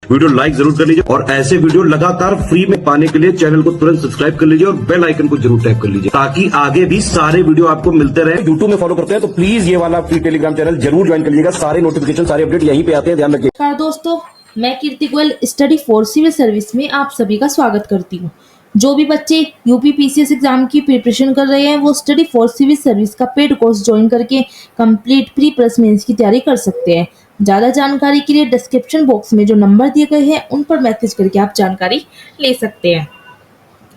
Video like जरूर कर लीजिए और ऐसे वीडियो लगातार फ्री में पाने के लिए चैनल को तुरंत सब्सक्राइब कर लीजिए और बेल आइकन को जरूर टैप कर लीजिए ताकि आगे भी सारे वीडियो आपको मिलते रहे। यूट्यूब में फॉलो करते हैं तो प्लीज ये वाला फ्री टेलीग्राम चैनल जरूर ज्वाइन कर लीजिएगा। सारे नोटिफिकेशन सारे अपडेट यहीं पे आते हैं, ध्यान रखिए। नमस्कार दोस्तों, मैं Kirti Goyal study for civil service में आप सभी का स्वागत करती हूँ। जो भी बच्चे यूपी पीसीएस एग्जाम की प्रिपरेशन कर रहे हैं वो स्टडी फॉर सिविल सर्विस का पेड कोर्स ज्वाइन करके कंप्लीट प्री प्लस मेंस की तैयारी कर सकते हैं। ज़्यादा जानकारी के लिए डिस्क्रिप्शन बॉक्स में जो नंबर दिए गए हैं उन पर मैसेज करके आप जानकारी ले सकते हैं,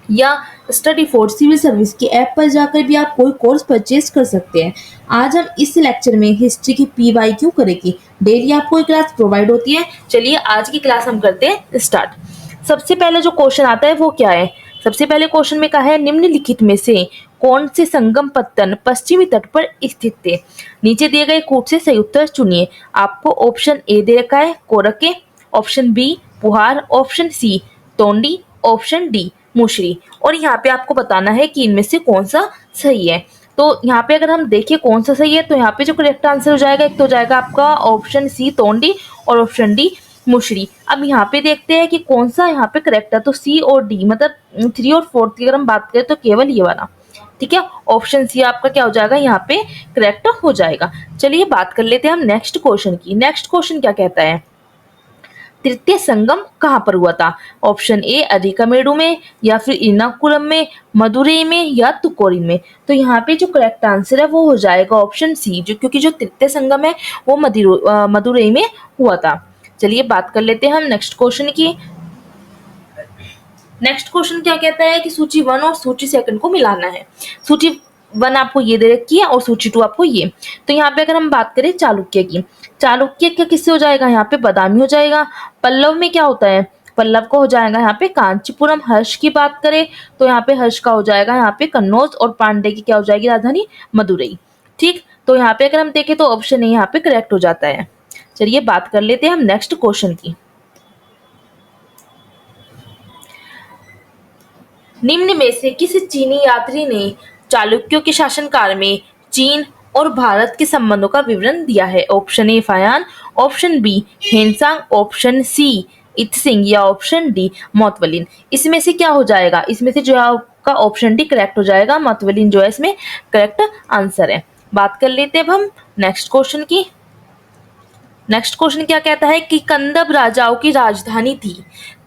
या स्टडी फॉर सिविल सर्विस की ऐप पर जाकर भी आप कोई कोर्स परचेज कर सकते हैं। आज हम इस लेक्चर में हिस्ट्री की PYQ करेंगे। डेली आपको एक क्लास प्रोवाइड होती है। चलिए आज की क्लास हम करते हैं स्टार्ट। सबसे पहले जो क्वेश्चन आता है वो क्या है? सबसे पहले क्वेश्चन में कहा है निम्नलिखित में से कौन से संगम पत्तन पश्चिमी तट पर स्थित थे? नीचे दिए गए कूट से सही उत्तर चुनिए। आपको ऑप्शन ए दे रखा है कोरके, ऑप्शन बी पुहार, ऑप्शन सी तोंडी, ऑप्शन डी मुशरी, और यहाँ पे आपको बताना है कि इनमें से कौन सा सही है। तो यहाँ पे अगर हम देखें कौन सा सही है तो यहाँ पे जो करेक्ट आंसर हो जाएगा, एक तो हो जाएगा आपका ऑप्शन सी तोंडी और ऑप्शन डी मुशरी। अब यहाँ पे देखते हैं कि कौन सा यहाँ पे करेक्ट है। तो सी और डी मतलब 3 और 4 की अगर हम बात करें तो केवल ये वाला, ठीक है, ऑप्शन सी आपका क्या हो जाएगा, यहाँ पे करेक्ट हो जाएगा। चलिए बात कर लेते हैं हम नेक्स्ट क्वेश्चन की। नेक्स्ट क्वेश्चन क्या कहता है? तृतीय संगम कहाँ पर हुआ था? ऑप्शन ए अरिकामेडु में, या फिर इरनाकुलम में, मदुरई में, या तुकोरिन में। तो यहाँ पे जो करेक्ट आंसर है वो हो जाएगा ऑप्शन सी, जो क्योंकि जो तृतीय संगम है वो मदुरई में हुआ था। चलिए बात कर लेते हैं हम नेक्स्ट क्वेश्चन की। नेक्स्ट क्वेश्चन क्या कहता है कि सूची 1 और सूची 2 को मिलाना है। सूची 1 आपको ये दे रखी है और सूची 2 आपको ये। तो यहाँ पे अगर हम बात करें चालुक्य की, चालुक्य का किससे हो जाएगा? यहाँ पे बादामी हो जाएगा। पल्लव में क्या होता है? पल्लव का हो जाएगा यहाँ पे कांचीपुरम। हर्ष की बात करें तो यहाँ पे हर्ष का हो जाएगा यहाँ पे कन्नौज, और पांडे की क्या हो जाएगी राजधानी मदुरई। ठीक, तो यहाँ पे अगर हम देखें तो ऑप्शन ए यहाँ पे करेक्ट हो जाता है। चलिए बात कर लेते हैं हम नेक्स्ट क्वेश्चन की। निम्न में से किस चीनी यात्री ने चालुक्यों के शासनकाल में चीन और भारत के संबंधों का विवरण दिया है? ऑप्शन ए फायान, ऑप्शन बी हेनसांग, ऑप्शन सी इत्सिंग, या ऑप्शन डी मोतवलिन। इसमें से क्या हो जाएगा? इसमें से जो आपका ऑप्शन डी करेक्ट हो जाएगा। मोतवलिन जो है इसमें करेक्ट आंसर है। बात कर लेते हैं अब हम नेक्स्ट क्वेश्चन की। नेक्स्ट क्वेश्चन क्या कहता है कि कंदब राजाओं की राजधानी थी?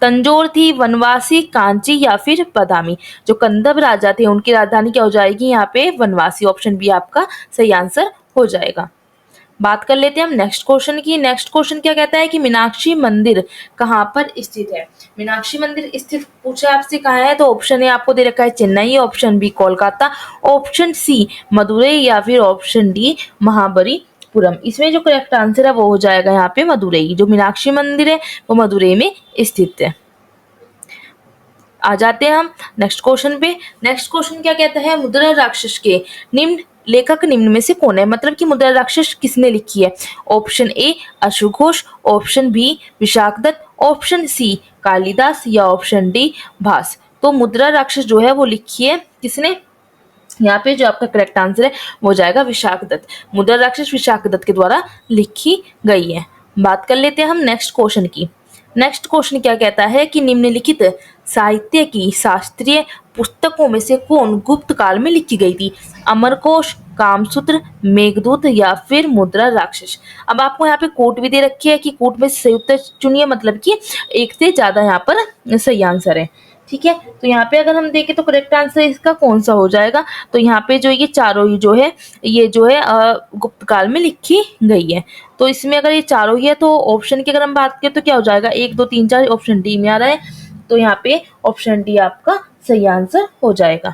तंजौर थी, वनवासी, कांची, या फिर बादामी। जो कंदब राजा थे उनकी राजधानी क्या हो जाएगी? यहाँ पे वनवासी। ऑप्शन बी आपका सही आंसर हो जाएगा। बात कर लेते हैं हम नेक्स्ट क्वेश्चन की। नेक्स्ट क्वेश्चन क्या कहता है कि मीनाक्षी मंदिर कहाँ पर स्थित है? मीनाक्षी मंदिर स्थित पूछा आपसे कहाँ है? तो ऑप्शन ए आपको दे रखा है Chennai, option B Kolkata, option C Madurai, या फिर ऑप्शन डी महाबलीपुरम। इसमें जो करेक्ट आंसर है वो हो जाएगा यहाँ पे मदुरई। जो मीनाक्षी मंदिर है वो मदुरई में स्थित है। आ जाते हैं हम नेक्स्ट क्वेश्चन पे। नेक्स्ट क्वेश्चन क्या कहता है? मुद्रा राक्षस के निम्न लेखक निम्न में से कौन है? मतलब कि मुद्रा राक्षस किसने लिखी है? ऑप्शन ए अश्व घोष, option B Vishakhadatta, option C Kalidasa, या ऑप्शन डी भास। तो मुद्रा राक्षस जो है वो लिखी है किसने? यहाँ पे जो आपका करेक्ट आंसर है वो जाएगा विशाखदत्त। मुद्रा राक्षस विशाखदत्त के द्वारा लिखी गई है। बात कर लेते हैं हम नेक्स्ट क्वेश्चन की। नेक्स्ट क्वेश्चन क्या कहता है कि निम्नलिखित साहित्य की शास्त्रीय पुस्तकों में से कौन गुप्त काल में लिखी गई थी? अमरकोश, कामसूत्र, मेघदूत, या फिर मुद्रा राक्षस। अब आपको यहाँ पे कोट भी दे रखी है कि कोट में सही उत्तर चुनिए, मतलब कि एक से ज्यादा यहाँ पर सही आंसर है। ठीक है, तो यहाँ पे अगर हम देखें तो करेक्ट आंसर इसका कौन सा हो जाएगा? तो यहाँ पे जो ये चारों ही जो है ये जो है गुप्त काल में लिखी गई है। तो इसमें अगर ये चारों ही है तो ऑप्शन की अगर हम बात करें तो क्या हो जाएगा? 1 2 3 4 ऑप्शन डी में आ रहा है। तो यहाँ पे ऑप्शन डी आपका सही आंसर हो जाएगा।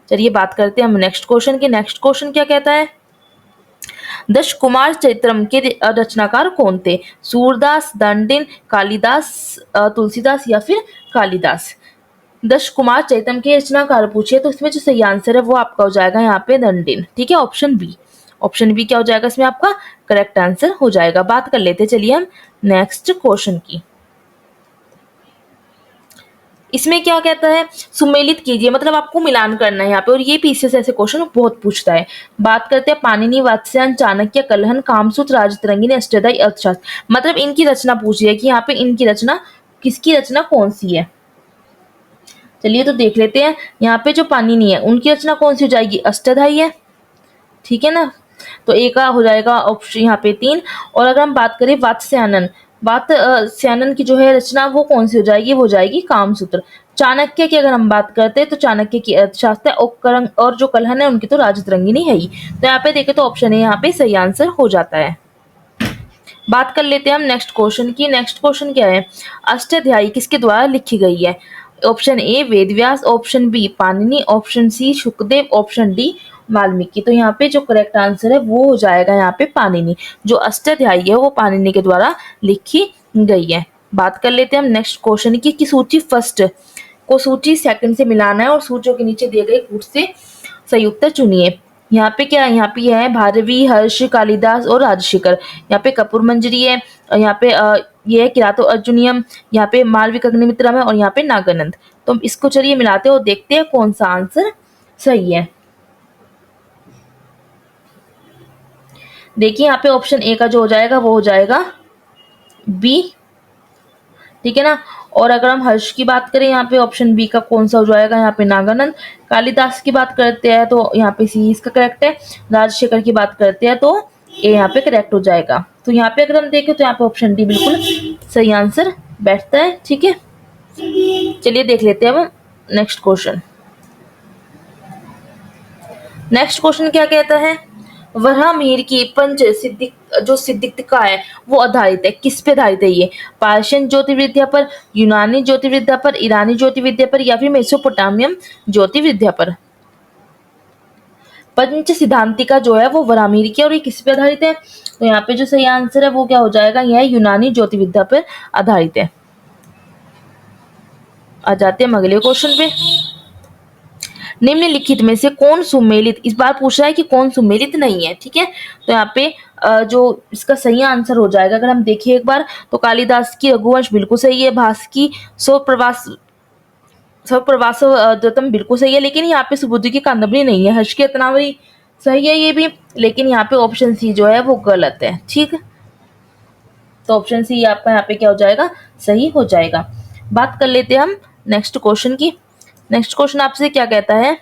चलिए बात करते हैं हम नेक्स्ट क्वेश्चन की। नेक्स्ट क्वेश्चन क्या कहता है? दश कुमार चरित्रम के रचनाकार कौन थे? सूरदास, दंडिन, कालिदास, तुलसीदास, या फिर कालिदास। दश कुमार चरितम के रचनाकार पूछे तो इसमें जो सही आंसर है वो आपका हो जाएगा यहाँ पे दंडिन। ठीक है, ऑप्शन बी। ऑप्शन बी क्या हो जाएगा इसमें आपका करेक्ट आंसर हो जाएगा। बात कर लेते चलिए हम नेक्स्ट क्वेश्चन की। इसमें क्या कहता है, सुमेलित कीजिए, मतलब आपको मिलान करना है यहाँ पे, और ये पीछे से ऐसे क्वेश्चन बहुत पूछता है। बात करते हैं पाणिनि, वात्स्यायन, चाणक्य, कलहन, कामसूत्र, राजतरंगिणी, अष्टाध्यायी, अर्थशास्त्र, मतलब इनकी रचना पूछी है कि यहाँ पे इनकी रचना, किसकी रचना कौन सी है। चलिए तो देख लेते हैं, यहाँ पे जो पाणिनि है उनकी रचना कौन सी हो जाएगी, अष्टाध्यायी है, ठीक है ना। तो ए का हो जाएगा ऑप्शन यहाँ पे 3। और अगर हम बात करें वात्स्यायन, वात्स्यायन की जो है रचना वो कौन सी हो जाएगी, वो हो जाएगी कामसूत्र। चाणक्य की अगर हम बात करते हैं तो चाणक्य की अर्थशास्त्र, और जो कलहन है उनकी तो राजतरंगिणी है ही। तो यहाँ पे देखें तो ऑप्शन ए यहाँ पे सही आंसर हो जाता है। बात कर लेते हैं हम नेक्स्ट क्वेश्चन की। नेक्स्ट क्वेश्चन क्या है, अष्टाध्यायी किसके द्वारा लिखी गई है। Option A Vedavyasa, option B Panini, option C Shukadeva, option D Valmiki. तो यहाँ पे जो करेक्ट आंसर है वो हो जाएगा यहाँ पे पाणिनि। जो अष्टाध्यायी है वो पाणिनि के द्वारा लिखी गई है। बात कर लेते हैं हम नेक्स्ट क्वेश्चन की कि सूची फर्स्ट को सूची सेकंड से मिलाना है और सूचियों के नीचे दिए गए कूट से सही उत्तर चुनिए। यहाँ पे क्या है, यहाँ पे है भारवी, हर्ष, कालिदास और राजशेखर। यहाँ पे कपूर मंजरी है, यहाँ पे ये है किरातो अर्जुनियम, यहाँ पे मालविक अग्निमित्रम है, और यहाँ पे नागानंद। तो हम इसको चलिए मिलाते हैं और देखते हैं कौन सा आंसर सही है। देखिए यहाँ पे ऑप्शन ए का जो हो जाएगा वो हो जाएगा बी, ठीक है ना। और अगर हम हर्ष की बात करें यहाँ पे ऑप्शन बी का कौन सा हो जाएगा, यहाँ पे नागानंद। कालिदास की बात करते हैं तो यहाँ पे सी इसका करेक्ट है। राजशेखर की बात करते हैं तो ए यहाँ पे करेक्ट हो जाएगा। तो यहाँ पे अगर हम देखें तो यहाँ पे ऑप्शन डी बिल्कुल सही आंसर बैठता है, ठीक है। चलिए देख लेते हैं अब नेक्स्ट क्वेश्चन। नेक्स्ट क्वेश्चन क्या कहता है, वराहमिहिर की पंच सिद्धि जो सिद्धिका है वो आधारित है, किस पे आधारित है ये, पार्शियन ज्योतिर्विद्या पर, यूनानी ज्योतिर्विद्या पर, ईरानी ज्योतिर्विद्या पर, या फिर मेसोपोटामियन ज्योतिर्विद्या पर। पंच सिद्धांतिका जो है वो वराहमिहिर की, और ये किस पे आधारित है, तो यहाँ पे जो सही आंसर है वो क्या हो जाएगा, यह यूनानी ज्योतिर्विद्या पर आधारित है। आ जाते हैं अगले क्वेश्चन पे। निम्नलिखित में से कौन सुमेलित, इस बार पूछ रहा है कि कौन सुमेलित नहीं है, ठीक है। तो यहाँ पे जो इसका सही आंसर हो जाएगा, अगर हम देखिए एक बार तो कालिदास की रघुवंश बिल्कुल सही है, भास की स्वप्रवास द्योतम बिल्कुल सही है, लेकिन यहाँ पे सुबुद्धि की कादंबरी नहीं है। हर्ष की रत्नावली सही है ये भी, लेकिन यहाँ पे ऑप्शन सी जो है वो गलत है, ठीक। तो ऑप्शन सी आपका यहाँ पे क्या हो जाएगा, सही हो जाएगा। बात कर लेते हैं हम नेक्स्ट क्वेश्चन की। नेक्स्ट क्वेश्चन आपसे क्या कहता है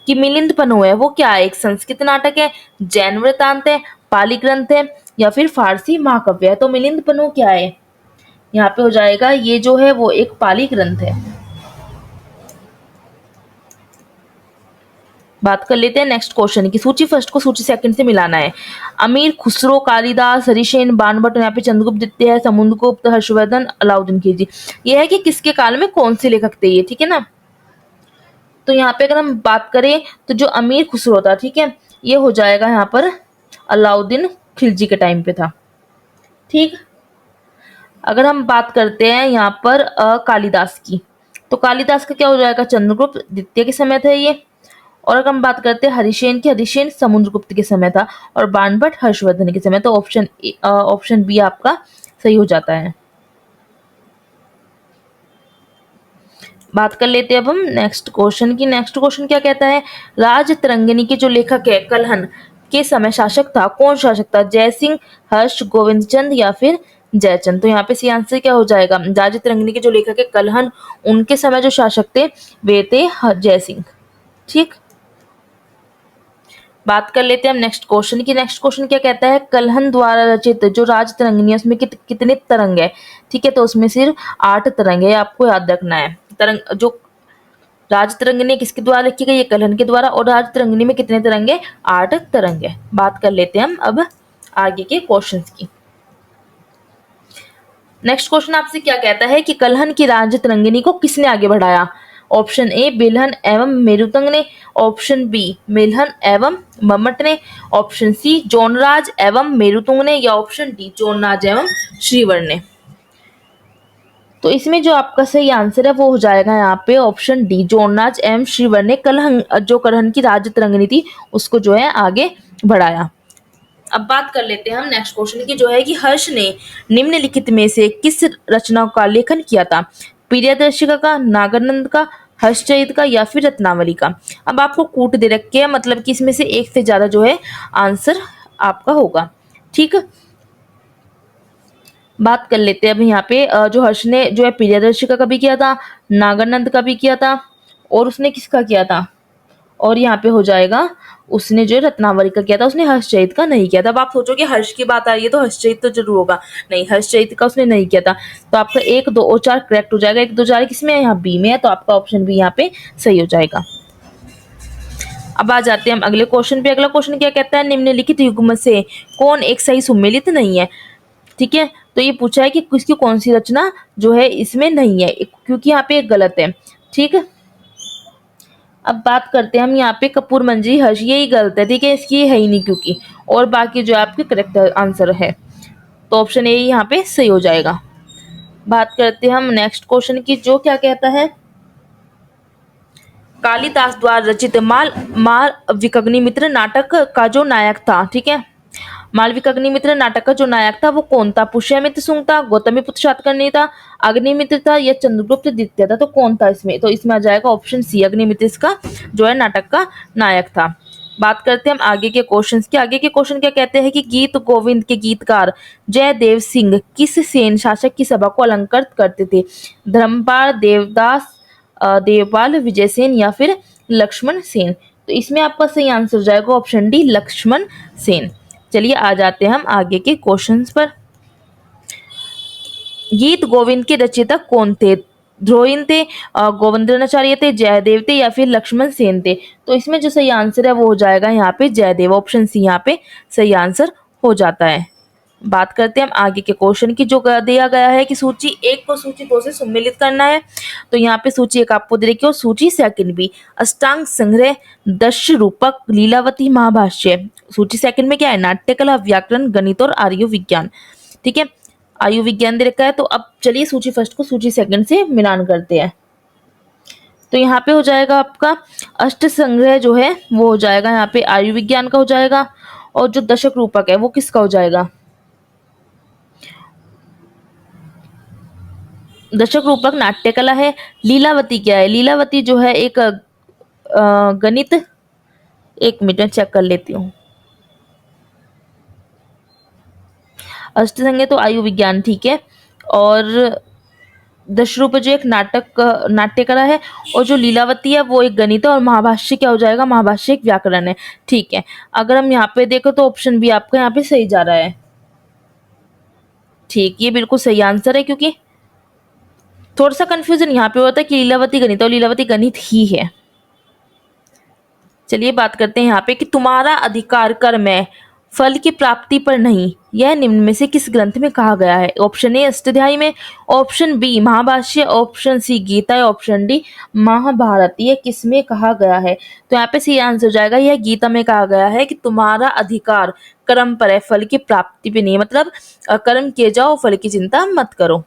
कि मिलिंद पन्नु है वो क्या है, एक संस्कृत नाटक है, जैन वृत्तांत है, पाली ग्रंथ है, या फिर फारसी महाकाव्य है। तो मिलिंद पन्नु क्या है, यहाँ पे हो जाएगा ये जो है वो एक पाली ग्रंथ है। बात कर लेते हैं नेक्स्ट क्वेश्चन की। सूची फर्स्ट को सूची सेकंड से मिलाना है। अमीर खुसरो, कालिदास, हरिसेन, बाणभट्ट, यहाँ पे चंद्रगुप्त द्वितीय है, समुद्रगुप्त, हर्षवर्धन, अलाउद्दीन खिलजी। ये है कि किसके काल में कौन से लेखक थे ये, ठीक है ना। तो यहाँ पे अगर हम बात करें तो जो अमीर खुसरो था, ठीक है, ये हो जाएगा यहाँ पर अलाउद्दीन खिलजी के टाइम पे था, ठीक। अगर हम बात करते हैं यहाँ पर कालिदास की, तो कालिदास का क्या हो जाएगा, चंद्रगुप्त द्वितीय के समय था ये। और अगर हम बात करते हैं हरिसेन की, हरिसेन समुद्रगुप्त के समय था, और बाणभट्ट हर्षवर्धन के समय। तो ऑप्शन बी आपका सही हो जाता है। बात कर लेते हैं अब हम नेक्स्ट क्वेश्चन की। नेक्स्ट क्वेश्चन क्या कहता है, राजतरंगिणी के जो लेखक है कलहन के समय शासक था, कौन शासक था, जयसिंह, हर्ष, गोविंद चंद, या फिर जयचंद। तो यहाँ पे सी आंसर क्या हो जाएगा, राजतरंगिणी के जो लेखक है कलहन, उनके समय जो शासक थे वे थे जयसिंह, ठीक। बात कर लेते हैं हम नेक्स्ट क्वेश्चन की। नेक्स्ट क्वेश्चन क्या कहता है, कलहन द्वारा रचित जो राजतरंगिणी है उसमें कितने तरंग है, ठीक है। तो उसमें सिर्फ 8 तरंग है, आपको याद रखना है। तरंग जो राजतरंगिणी किसके द्वारा लिखी गई है, कलहन के द्वारा। और राजतरंगिणी में कितने तरंग है, 8 तरंग है। बात कर लेते हैं हम अब आगे के क्वेश्चंस की। नेक्स्ट क्वेश्चन आपसे क्या कहता है कि कलहन की राजतरंगिणी को किसने आगे बढ़ाया। ऑप्शन ए बिलहन एवं मेरुतंग ने, ऑप्शन बी मिलहन एवं मम्मट ने, ऑप्शन सी जोनराज एवं मेरुतुंग ने, या ऑप्शन डी जोनराज एवं श्रीवर ने। तो इसमें जो आपका सही आंसर है वो हो जाएगा यहाँ पे ऑप्शन डी जोनराज एवं श्रीवर ने कलहन की राजतरंगिणी थी उसको जो है आगे बढ़ाया। अब बात कर लेते हैं हम नेक्स्ट क्वेश्चन की, जो है कि हर्ष ने निम्नलिखित में से किस रचना का लेखन किया था। प्रियदर्शिका का, नागानंद का, हर्षचरित का या फिर रत्नावली का। अब आपको कूट दे रखे हैं, मतलब कि इसमें से एक से ज्यादा जो है आंसर आपका होगा। ठीक, बात कर लेते हैं अब यहाँ पे जो हर्ष ने जो है प्रियदर्शिका का भी किया था, नागानंद का भी किया था, और उसने किसका किया था, और यहाँ पे हो जाएगा उसने जो है रत्नावली का किया था, उसने हर्षचरित का नहीं किया था। अब आप सोचोगे हर्ष की बात आ रही है तो हर्षचरित तो जरूर होगा, नहीं, हर्षचरित का उसने नहीं किया था। तो आपका 1, 2 और 4 करेक्ट हो जाएगा। 1, 2, 4 किसमें है, यहाँ बी में है, तो आपका ऑप्शन बी यहाँ पे सही हो जाएगा। अब आ जाते हैं हम अगले क्वेश्चन पे। अगला क्वेश्चन क्या कहता है, निम्नलिखित युग्म से कौन एक सही सुमेलित नहीं है। ठीक है, तो ये पूछा है कि किसकी कौन सी रचना जो है इसमें नहीं है, क्योंकि यहाँ पे एक गलत है। ठीक है, अब बात करते हैं हम यहाँ पे कपूर मंजरी हर्ष, यही गलत है। ठीक है, इसकी है ही नहीं क्योंकि, और बाकी जो आपके करेक्ट आंसर है, तो ऑप्शन ए यहाँ पे सही हो जाएगा। बात करते हैं हम नेक्स्ट क्वेश्चन की, जो क्या कहता है, कालिदास द्वारा रचित मालविकाग्निमित्र नाटक का जो नायक था। ठीक है, मालविकाग्निमित्र नाटक का जो नायक था वो कौन था। पुष्यमित्र शुंग था, गौतमीपुत्र शातकर्णी था, अग्निमित्र था या चंद्रगुप्त द्वितीय था। तो कौन था इसमें, तो इसमें आ जाएगा ऑप्शन सी, अग्निमित्र इसका जो है नाटक का नायक था। बात करते हैं हम आगे के क्वेश्चंस की। आगे के क्वेश्चन क्या कहते हैं कि गीत गोविंद के गीतकार जयदेव सिंह किस सेन शासक की सभा को अलंकृत करते थे। धर्मपाल, देवदास, देवपाल, विजय सेन या फिर लक्ष्मण सेन। तो इसमें आपका सही आंसर हो जाएगा ऑप्शन डी, लक्ष्मण सेन। चलिए आ जाते हैं हम आगे के क्वेश्चंस पर। गीत गोविंद के रचयिता कौन थे। ध्रुवीन थे, गोविंदाचार्य थे, जयदेव थे या फिर लक्ष्मण सेन थे। तो इसमें जो सही आंसर है वो हो जाएगा यहाँ पे जयदेव, ऑप्शन सी यहाँ पे सही आंसर हो जाता है। बात करते हैं हम आगे के क्वेश्चन की, जो दिया गया है कि सूची 1 को सूची 2 से सम्मिलित करना है। तो यहाँ पे सूची 1 आपको दे रखी है और सूची 2 भी, अष्टांग संग्रह, दश रूपक, लीलावती, महाभाष्य। सूची 2 में क्या है, नाट्यकला, व्याकरण, गणित और आयु विज्ञान। ठीक है, आयु विज्ञान दे रखा है। तो अब चलिए सूची 1 को सूची 2 से मिलान करते हैं। तो यहाँ पे हो जाएगा आपका अष्ट संग्रह जो है वो हो जाएगा यहाँ पे आयु विज्ञान का हो जाएगा, और जो दशक रूपक है वो किसका हो जाएगा, दशक रूपक नाट्यकला है। लीलावती क्या है, लीलावती जो है एक गणित, 1 मिनट में चेक कर लेती हूँ। अष्टसंज्ञा तो आयु विज्ञान, ठीक है, और दशरूप जो एक नाट्यकला है, और जो लीलावती है वो एक गणित है, और महाभाष्य क्या हो जाएगा, महाभाष्य एक व्याकरण है। ठीक है, अगर हम यहाँ पे देखो तो ऑप्शन बी आपका यहाँ पे सही जा रहा है। ठीक, ये बिल्कुल सही आंसर है, क्योंकि थोड़ा सा कंफ्यूजन यहाँ पे होता है कि लीलावती गणित और लीलावती गणित ही है। चलिए बात करते हैं यहाँ पे कि तुम्हारा अधिकार कर्म है, फल की प्राप्ति पर नहीं, यह निम्न में से किस ग्रंथ में कहा गया है। ऑप्शन ए अष्टाध्यायी में, option B Mahabhashya, option C Gita है, ऑप्शन डी महाभारत। ये किस में कहा गया है, तो यहाँ पे सही आंसर हो जाएगा यह गीता में कहा गया है कि तुम्हारा अधिकार कर्म पर है, फल की प्राप्ति पे नहीं, मतलब कर्म किए जाओ, फल की चिंता मत करो।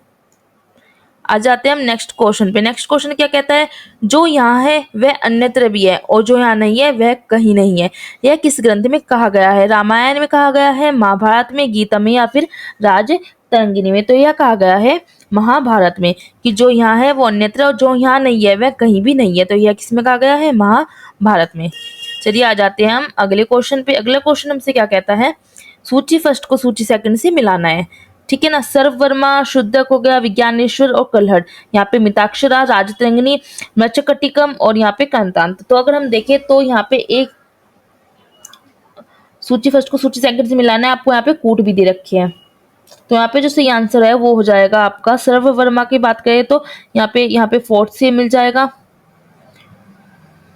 आ जाते हैं हम नेक्स्ट क्वेश्चन पे। नेक्स्ट क्वेश्चन क्या कहता है, जो यहाँ है वह अन्यत्र भी है और जो यहाँ नहीं है वह कहीं नहीं है, यह किस ग्रंथ में कहा गया है। रामायण में कहा गया है, महाभारत में, गीता में या फिर राजतरंगिणी में। तो यह कहा गया है महाभारत में कि जो यहाँ है वो अन्यत्र और जो यहाँ नहीं है वह कहीं भी नहीं है। तो यह किस में कहा गया है, महाभारत में। चलिए आ जाते हैं हम अगले क्वेश्चन पे। अगला क्वेश्चन हमसे क्या कहता है, सूची फर्स्ट को सूची सेकंड से मिलाना है। ठीक है ना, सर्ववर्मा, शुद्धक हो गया, विज्ञानेश्वर और कल्हड़। यहाँ पे मिताक्षरा, राजतरंगिणी, मृच्छकटिकम और यहाँ पे कांतांत। तो अगर हम देखें तो यहाँ पे एक सूची फर्स्ट को सूची सेकंड से मिलाना है, आपको यहाँ पे कूट भी दे रखे हैं। तो यहाँ पे जो सही आंसर है वो हो जाएगा आपका सर्ववर्मा की बात करें तो यहाँ पे फोर्थ से मिल जाएगा,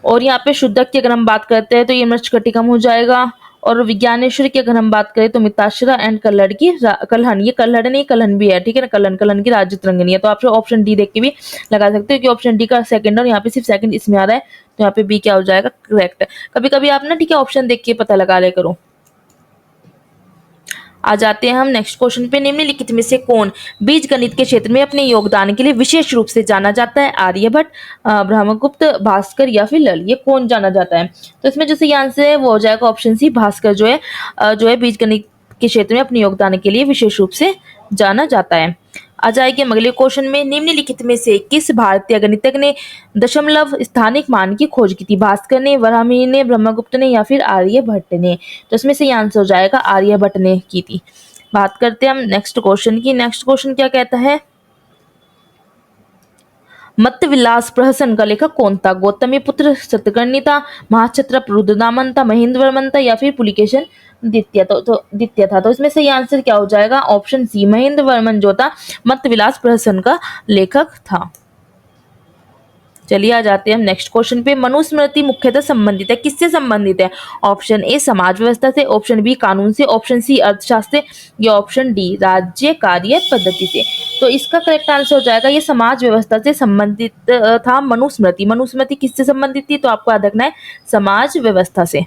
और यहाँ पे शुद्धक की अगर हम बात करते हैं तो ये मृच्छकटिकम हो जाएगा, और विज्ञानेश्वर की अगर हम बात करें तो मिताक्षरा एंड कल्हड़ की कल्हण, ये कल्हड़ नहीं कल्हण भी है, ठीक है ना, कल्हण की राजतरंगिणी है। तो आप ऑप्शन डी देख के भी लगा सकते हो कि ऑप्शन डी का सेकंड और यहाँ पे सिर्फ सेकंड इसमें आ रहा है, तो यहाँ पे बी क्या हो जाएगा, करेक्ट। कभी कभी आप ना, ठीक है, ऑप्शन देख के पता लगा ले करो। आ जाते हैं हम नेक्स्ट क्वेश्चन पे। निम्नलिखित में से कौन बीज गणित के क्षेत्र में अपने योगदान के लिए विशेष रूप से जाना जाता है। आर्यभट्ट, ब्रह्मगुप्त, भास्कर या फिर लल, ये कौन जाना जाता है। तो इसमें जो सही आंसर है वो हो जाएगा ऑप्शन सी, भास्कर जो है बीज गणित के क्षेत्र में अपने योगदान के लिए विशेष रूप से जाना जाता है। आ जाएगी हम अगले क्वेश्चन में। निम्नलिखित में से किस भारतीय गणितज्ञ ने दशमलव स्थानिक मान की खोज की थी? भास्कर ने, वराहमिहिर ने, ब्रह्मगुप्त ने या फिर आर्यभट्ट ने? तो इसमें से आंसर हो जाएगा आर्यभट्ट ने की थी। बात करते हैं हम नेक्स्ट क्वेश्चन की। नेक्स्ट क्वेश्चन क्या कहता है? मत्तविलास प्रहसन का लेखक कौन था? गौतमीपुत्र सतकर्णी था, महाक्षत्रप रुद्रदामन था, महेंद्रवर्मन था या फिर पुलिकेशन द्वितीय द्वितीय था? तो इसमें सही आंसर क्या हो जाएगा? ऑप्शन सी, महेंद्रवर्मन जो था मत्तविलास प्रहसन का लेखक था। चलिए आ जाते हैं हम नेक्स्ट क्वेश्चन पे। मनुस्मृति मुख्यतः संबंधित है, किससे संबंधित है? ऑप्शन ए समाज व्यवस्था से, ऑप्शन बी कानून से, ऑप्शन सी अर्थशास्त्र से या ऑप्शन डी राज्य कार्य पद्धति से? तो इसका करेक्ट आंसर हो जाएगा ये समाज व्यवस्था से संबंधित था मनुस्मृति। मनुस्मृति किससे संबंधित थी? तो आपको याद रखना है समाज व्यवस्था से।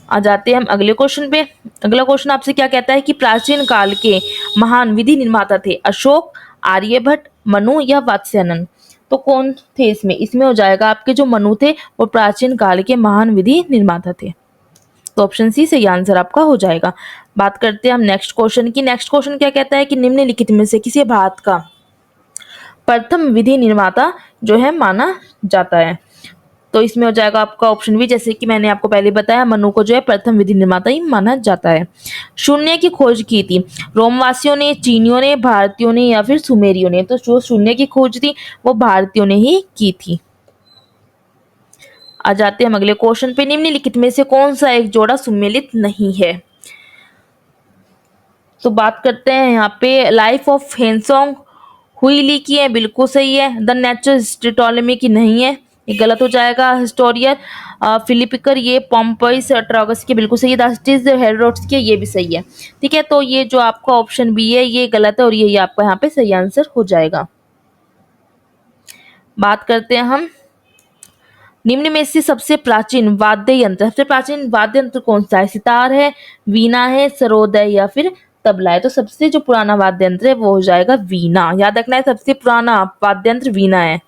आ जाते हैं हम अगले क्वेश्चन पे। अगला क्वेश्चन आपसे क्या कहता है कि प्राचीन काल के महान विधि निर्माता थे? अशोक, आर्यभट्ट, मनु या वात्स्यायन? तो कौन थे इसमें? इसमें हो जाएगा आपके जो मनु थे वो प्राचीन काल के महान विधि निर्माता थे। तो ऑप्शन सी सही आंसर आपका हो जाएगा। बात करते हैं हम नेक्स्ट क्वेश्चन की। नेक्स्ट क्वेश्चन क्या कहता है कि निम्नलिखित में से किसी भारत का प्रथम विधि निर्माता जो है माना जाता है? तो इसमें हो जाएगा आपका ऑप्शन बी, जैसे कि मैंने आपको पहले बताया मनु को जो है प्रथम विधि निर्माता ही माना जाता है। शून्य की खोज की थी रोमवासियों ने, चीनियों ने, भारतीयों ने या फिर सुमेरियों ने? तो जो शून्य की खोज थी वो भारतीयों ने ही की थी। आ जाते हैं हम अगले क्वेश्चन पे। निम्नलिखित में से कौन सा एक जोड़ा सम्मिलित नहीं है? तो बात करते हैं यहाँ पे लाइफ ऑफ हेनसोंग हुई की है, बिल्कुल सही है। द नेचुरल हिस्ट्री टॉलेमी की नहीं है, ये गलत हो जाएगा। हिस्टोरियन फिलिपिकर ये पॉम्पस ट्रॉगस की बिल्कुल सही है। दस्टिस हेरोडोटस की ये भी सही है। ठीक है, तो ये जो आपका ऑप्शन बी है ये गलत है और ये आपका यहाँ पे सही आंसर हो जाएगा। बात करते हैं हम निम्न में से सबसे प्राचीन वाद्य यंत्र। सबसे प्राचीन वाद्य यंत्र कौन सा है? सितार है, वीणा है, सरोद है या फिर तबला है? तो सबसे जो पुराना वाद्य यंत्र है वो हो जाएगा वीणा। याद रखना है सबसे पुराना वाद्य यंत्र वीणा है।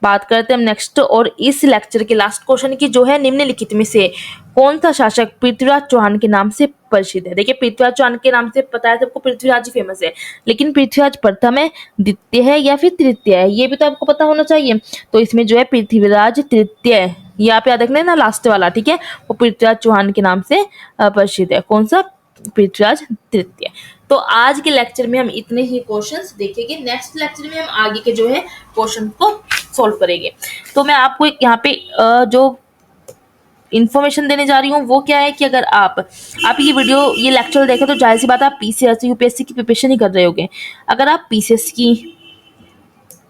बात करते हैं हम नेक्स्ट और इस लेक्चर के लास्ट क्वेश्चन की, जो है निम्नलिखित में से कौन सा शासक पृथ्वीराज चौहान के नाम से प्रसिद्ध है? देखिए पृथ्वीराज चौहान के नाम से पता है सबको, पृथ्वीराज ही फेमस है, लेकिन पृथ्वीराज प्रथम है, द्वितीय है या फिर तृतीय है? ये भी तो आपको पता होना चाहिए। तो इसमें जो है पृथ्वीराज तृतीय है, यहाँ पे याद रखना है ना लास्ट वाला, ठीक है, वो पृथ्वीराज चौहान के नाम से प्रसिद्ध है। कौन सा? पृथ्वीराज तृतीय। तो आज के लेक्चर में हम इतने ही क्वेश्चंस देखेंगे। नेक्स्ट लेक्चर में हम आगे के जो है क्वेश्चन को सॉल्व करेंगे। तो मैं आपको एक यहाँ पे जो इन्फॉर्मेशन देने जा रही हूँ वो क्या है कि अगर आप ये वीडियो ये लेक्चर देखें तो जाहिर सी बात है आप पीसीएस यूपीएससी की प्रिपरेशन ही कर रहे होगे। अगर आप पीसीएस की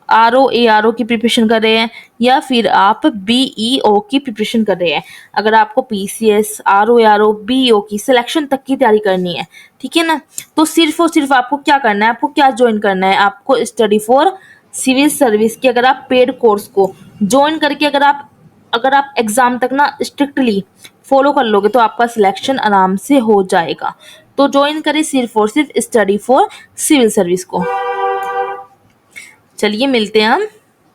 आरओ की प्रिपरेशन कर रहे हैं या फिर आप बीईओ की प्रिपरेशन कर रहे हैं, अगर आपको पीसीएस आरओ बीईओ की सिलेक्शन तक की तैयारी करनी है, ठीक है ना, तो सिर्फ और सिर्फ आपको क्या करना है, आपको क्या ज्वाइन करना है? आपको स्टडी फॉर सिविल सर्विस की अगर आप पेड कोर्स को ज्वाइन करके अगर आप एग्जाम तक ना स्ट्रिक्टली फॉलो कर लोगे तो आपका सिलेक्शन आराम से हो जाएगा। तो ज्वाइन करें सिर्फ और सिर्फ स्टडी फॉर सिविल सर्विस को। चलिए मिलते हैं हम